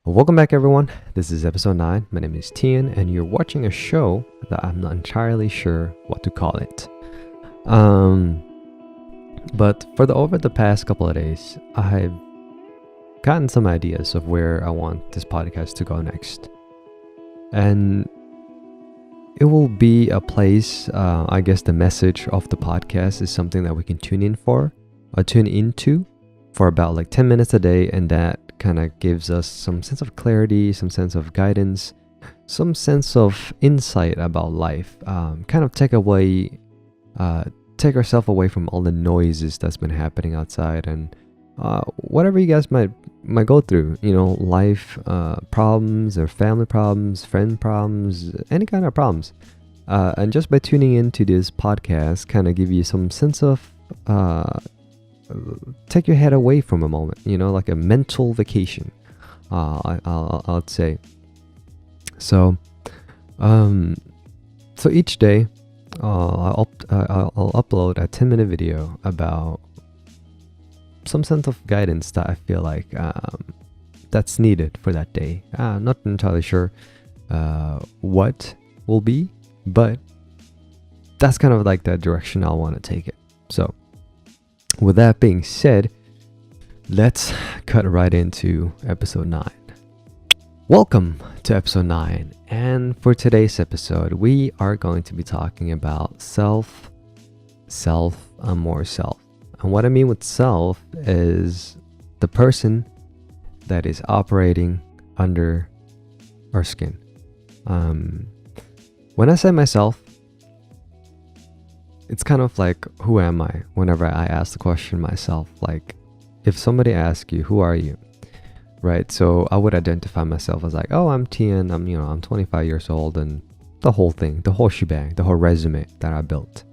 Welcome back, everyone. This is episode 9. My name is Tian, and you're watching a show that I'm not entirely sure what to call it. But over the past couple of days, I've gotten some ideas of where I want this podcast to go next. And it will be a place, I guess the message of the podcast is something that we can tune into for about like 10 minutes a day, and that kind of gives us some sense of clarity, some sense of guidance, some sense of insight about life. Kind of take ourselves away from all the noises that's been happening outside, and whatever you guys might go through, life problems or family problems, friend problems, any kind of problems. And just by tuning into this podcast, kind of give you some sense of take your head away from a moment, like a mental vacation. I'd say. So each day, I'll upload a 10-minute video about some sense of guidance that I feel like that's needed for that day. I'm not entirely sure what will be, but that's kind of like the direction I want to take it. So with that being said, let's cut right into episode 9. Welcome to episode 9, and for today's episode, we are going to be talking about self, and more self. And what I mean with self is the person that is operating under our skin. When I say myself, it's kind of like, who am I? Whenever I ask the question myself, like if somebody asks you, who are you? Right? So I would identify myself as like, oh, I'm Tian. I'm 25 years old, and the whole thing, the whole shebang, the whole resume that I built.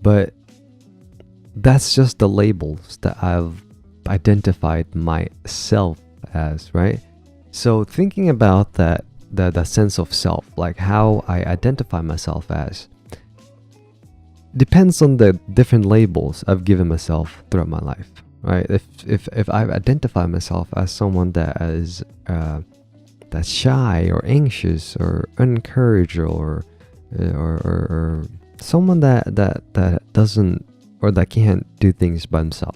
But that's just the labels that I've identified myself as, right? So thinking about that sense of self, like how I identify myself as, depends on the different labels I've given myself throughout my life, right? If I identify myself as someone that is that's shy or anxious or unencouraged or someone that doesn't or that can't do things by himself,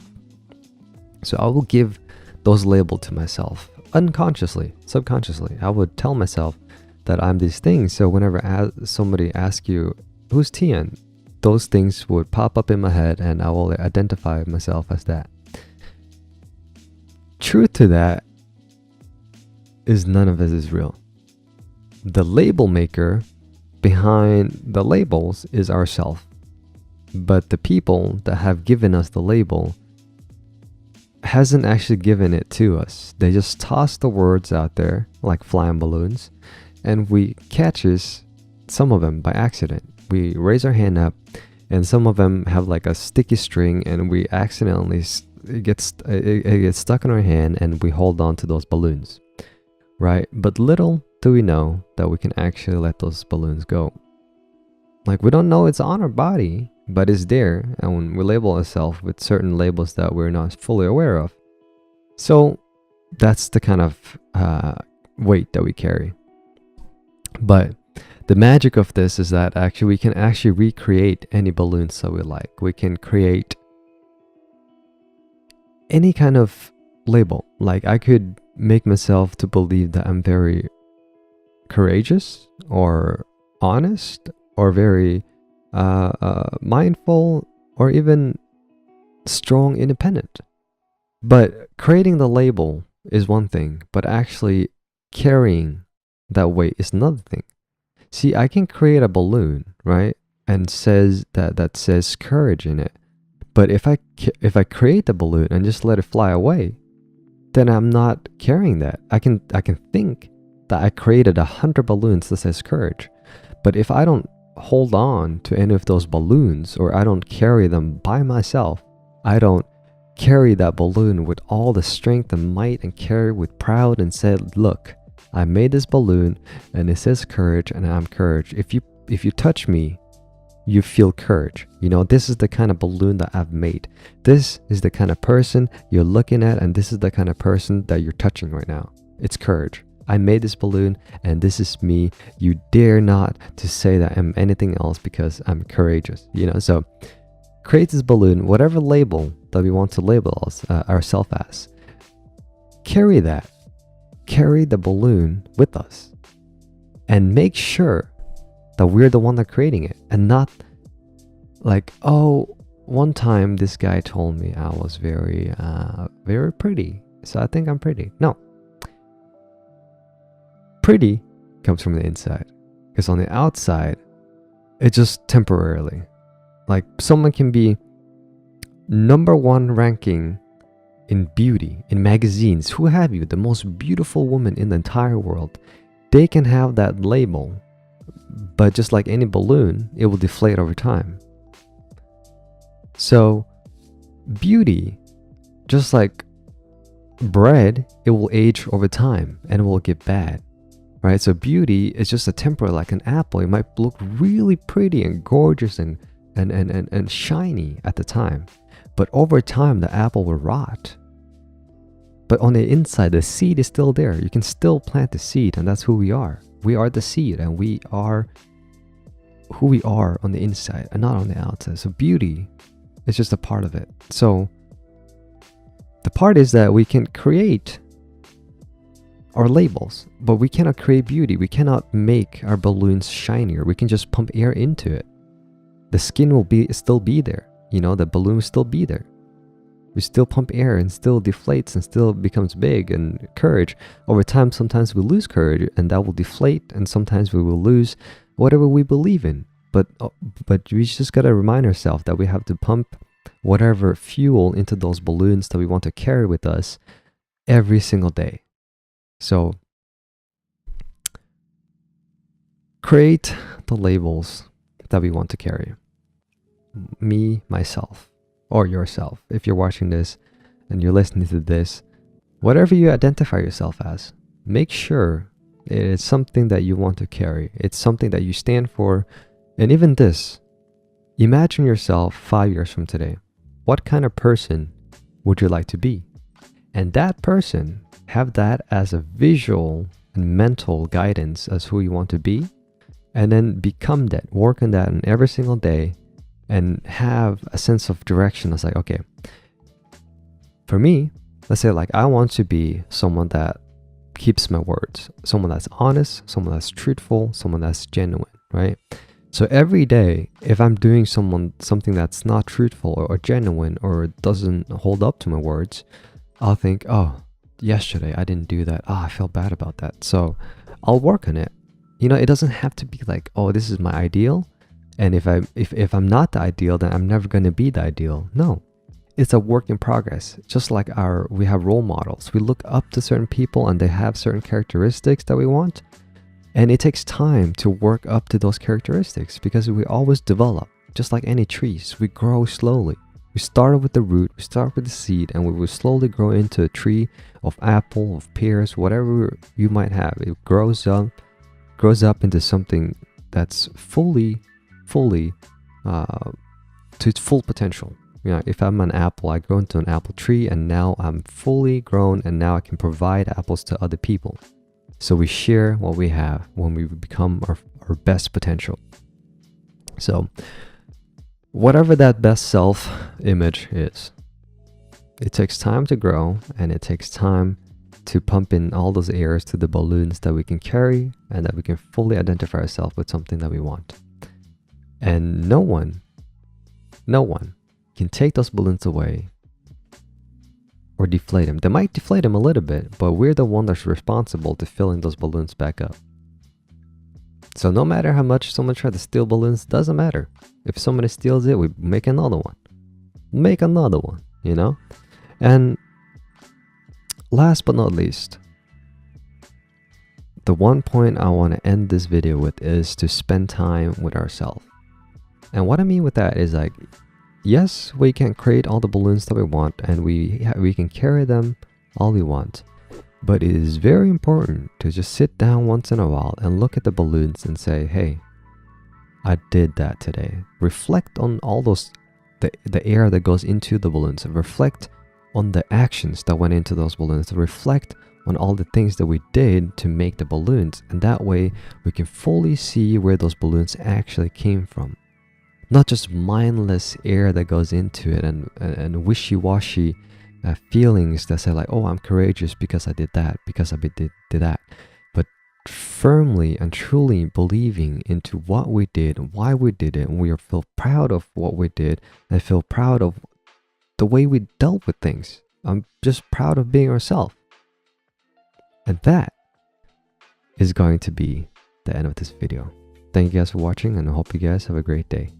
so I will give those labels to myself unconsciously, subconsciously. I would tell myself that I'm these things. So whenever somebody asks you, who's Tian, those things would pop up in my head, and I will identify myself as that. Truth to that is none of it is real. The label maker behind the labels is ourself. But the people that have given us the label hasn't actually given it to us. They just toss the words out there like flying balloons, and we catches some of them by accident. We raise our hand up, and some of them have like a sticky string, and we accidentally it gets stuck in our hand, and we hold on to those balloons, right? But little do we know that we can actually let those balloons go. Like, we don't know it's on our body, but it's there, and when we label ourselves with certain labels that we're not fully aware of. So that's the kind of weight that we carry. But the magic of this is that actually we can actually recreate any balloons that we like. We can create any kind of label. Like, I could make myself to believe that I'm very courageous or honest or very mindful or even strong, independent. But creating the label is one thing, but actually carrying that weight is another thing. See, I can create a balloon, right, and says that says courage in it. But if I create the balloon and just let it fly away, then I'm not carrying that. I can think that I created 100 balloons that says courage, but if I don't hold on to any of those balloons, or I don't carry them by myself, I don't carry that balloon with all the strength and might and carry with proud and say, look, I made this balloon and it says courage, and I'm courage. If you touch me, you feel courage. This is the kind of balloon that I've made. This is the kind of person you're looking at, and this is the kind of person that you're touching right now. It's courage. I made this balloon and this is me. You dare not to say that I'm anything else because I'm courageous, you know? So create this balloon, whatever label that we want to label us, ourselves as. Carry that. Carry the balloon with us. And make sure that we're the one that creating it. And not like, oh, one time this guy told me I was very, very pretty. So I think I'm pretty. No. Pretty comes from the inside. Because on the outside, it's just temporarily. Like someone can be #1 ranking in beauty, in magazines, who have you, the most beautiful woman in the entire world. They can have that label, but just like any balloon, it will deflate over time. So beauty, just like bread, it will age over time and it will get bad, right? So beauty is just a temporary, like an apple. It might look really pretty and gorgeous and shiny at the time, but over time the apple will rot. But on the inside, the seed is still there. You can still plant the seed, and that's who we are. We are the seed, and we are who we are on the inside and not on the outside. So beauty is just a part of it. So the part is that we can create our labels, but we cannot create beauty. We cannot make our balloons shinier. We can just pump air into it. The skin will still be there. You know, the balloon will still be there. We still pump air and still deflates and still becomes big. And courage, over time, sometimes we lose courage and that will deflate, and sometimes we will lose whatever we believe in. But we just gotta remind ourselves that we have to pump whatever fuel into those balloons that we want to carry with us every single day. So create the labels that we want to carry. Me, myself, or yourself. If you're watching this and you're listening to this, whatever you identify yourself as, make sure it is something that you want to carry. It's something that you stand for. And even this, imagine yourself 5 years from today. What kind of person would you like to be? And that person, have that as a visual and mental guidance as who you want to be, and then become that, work on that every single day, and have a sense of direction. It's like, okay, for me, let's say like I want to be someone that keeps my words, someone that's honest, someone that's truthful, someone that's genuine, right? So every day, if I'm doing something that's not truthful or genuine or doesn't hold up to my words, I'll think, oh, yesterday I didn't do that. I felt bad about that. So I'll work on it. You know, it doesn't have to be like, oh, this is my ideal. And if I'm not the ideal, then I'm never going to be the ideal. No, it's a work in progress. Just like we have role models. We look up to certain people and they have certain characteristics that we want. And it takes time to work up to those characteristics because we always develop. Just like any trees, we grow slowly. We start with the root, we start with the seed, and we will slowly grow into a tree of apple, of pears, whatever you might have. It grows up into something that's fully to its full potential. You know, if I'm an apple, I grow into an apple tree, and now I'm fully grown, and now I can provide apples to other people. So we share what we have when we become our best potential. So whatever that best self image is, it takes time to grow, and it takes time to pump in all those airs to the balloons that we can carry, and that we can fully identify ourselves with something that we want. And no one can take those balloons away or deflate them. They might deflate them a little bit, but we're the one that's responsible to filling those balloons back up. So no matter how much someone tries to steal balloons, doesn't matter. If somebody steals it, we make another one. Make another one, you know? And last but not least, the one point I want to end this video with is to spend time with ourselves. And what I mean with that is like, yes, we can create all the balloons that we want, and we can carry them all we want. But it is very important to just sit down once in a while and look at the balloons and say, hey, I did that today. Reflect on all those, the air that goes into the balloons. Reflect on the actions that went into those balloons. Reflect on all the things that we did to make the balloons, and that way we can fully see where those balloons actually came from. Not just mindless air that goes into it and wishy-washy feelings that say like, oh, I'm courageous because I did that, because I did that, but firmly and truly believing into what we did and why we did it, and we feel proud of what we did and feel proud of the way we dealt with things. I'm just proud of being ourselves. And that is going to be the end of this video. Thank you guys for watching, and I hope you guys have a great day.